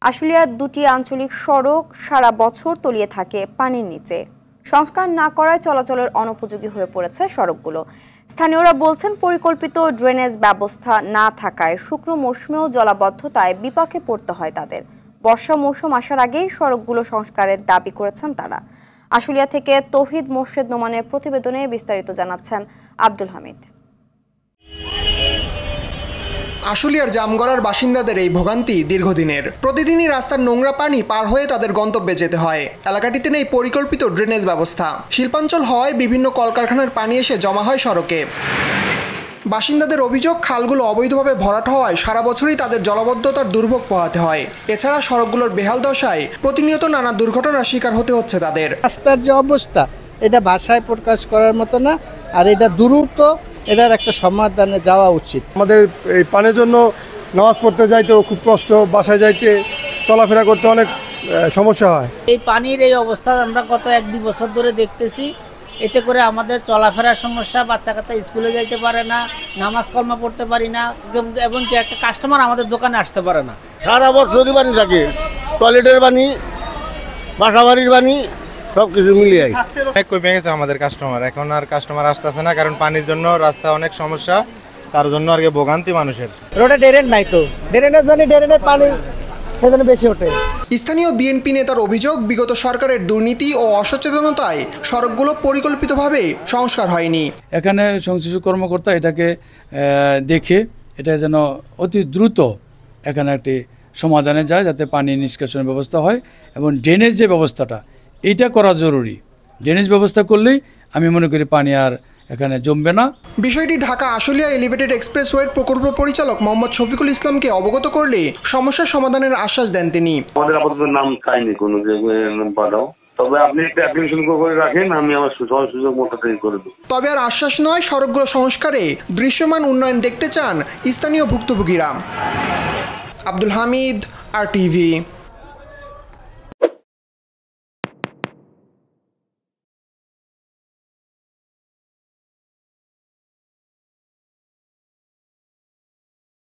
আশুলিয়ার দুটি আঞ্চলিক সড়ক সারা বছর তলিয়ে থাকে পানির নিচে। সংস্কার না করায় চলাচলের অনুপযোগী হয়ে পড়েছে সড়কগুলো। স্থানীয়রা বলছেন, পরিকল্পিত ড্রেনেজ ব্যবস্থা না থাকায় শুকনো মৌসুমেও জলাবদ্ধতায় বিপাকে পড়তে হয় তাদের। বর্ষা মৌসুম আসার আগেই সড়কগুলো সংস্কারের দাবি করেছেন তারা। আশুলিয়া থেকে তৌহিদ মোর্শেদ নোমানের প্রতিবেদনে বিস্তারিত জানাচ্ছেন আব্দুল হামিদ। আশুলিয়ার জামগড়ার বাসিন্দাদের এই ভোগান্তি দীর্ঘদিনের। প্রতিদিনই রাস্তার নোংরা পানি পার হয়ে তাদের গন্তব্যে যেতে হয়। এলাকাটিতে নেই পরিকল্পিত ড্রেনেজ ব্যবস্থা। শিল্পাঞ্চল হওয়ায় বিভিন্ন কলকারখানার পানি এসে জমা হয় সড়কে। বাসিন্দাদের অভিযোগ, খালগুলো অবৈধভাবে ভরাট হওয়ায় সারা বছরই তাদের জলাবদ্ধতার দুর্ভোগ পোহাতে হয়। এছাড়া সড়কগুলোর বেহাল দশায় প্রতিনিয়ত নানা দুর্ঘটনার শিকার হতে হচ্ছে তাদের। রাস্তার যে অবস্থা, এটা ভাষায় প্রকাশ করার মতো না। আর এটা দ্রুত এটার একটা সমাধানে যাওয়া উচিত। আমাদের এই পানির জন্য নামাজ পড়তে যাইতেও খুব কষ্ট, বাসায় যাইতে চলাফেরা করতে অনেক সমস্যা হয়। এই পানির এই অবস্থা আমরা গত 1-2 বছর ধরে দেখতেছি। এতে করে আমাদের চলাফেরার সমস্যা, বাচ্চা কাচ্চা স্কুলে যাইতে পারে না, নামাজ কলমা পড়তে পারি না, এবং কি একটা কাস্টমার আমাদের দোকানে আসতে পারে না। সারা বছরই পানি থাকে, টয়লেটের পানি, বাসা বাড়ির পানি, সবকিছু মিলিয়ে অনেক কমে গেছে আমাদের কাস্টমার। এখন আর কাস্টমার আসতেছে না, কারণ পানির জন্য রাস্তা অনেক সমস্যা, তার জন্য আর কি ভোগান্তি মানুষের। রোডে ড্রেন নাই, তো ড্রেনের জন্য ড্রেনের পানি সেজন্য বেশি ওঠে। স্থানীয় বিএনপি নেতার অভিযোগ, বিগত সরকারের দুর্নীতি ও অসচেতনতায় সড়কগুলো পরিকল্পিতভাবে সংস্কার হয়নি। এখানে সংশ্লিষ্ট কর্মকর্তা এটাকে দেখে এটা যেন অতি দ্রুত এখানে একটি সমাধানে যায়, যাতে পানি নিষ্কাশনের ব্যবস্থা হয় এবং ড্রেনেজ যে ব্যবস্থাটা এটা করা জরুরি। ড্রেনেজ ব্যবস্থা করলেই আমি মনে করি পানি আর এখানে জমবে না। বিষয়টি ঢাকা আশুলিয়া এলিভেটেড এক্সপ্রেসওয়ের প্রকল্প পরিচালক মোহাম্মদ শফিকুল ইসলামকে অবগত করলে সমস্যার সমাধানের আশ্বাস দেন তিনি। আমাদের আপাতত নাম চাইনি কোনো পাঠাও, তবে আপনি একটা অ্যাপ্লিকেশন করে রাখেন, আমি আমার সুযোগ মতো করে দেব। তবে আর আশ্বাস নয়, সড়কগুলো সংস্কারে দৃশ্যমান উন্নয়ন দেখতে চান স্থানীয় ভুক্তভোগীরা। আব্দুল হামিদ, RTV।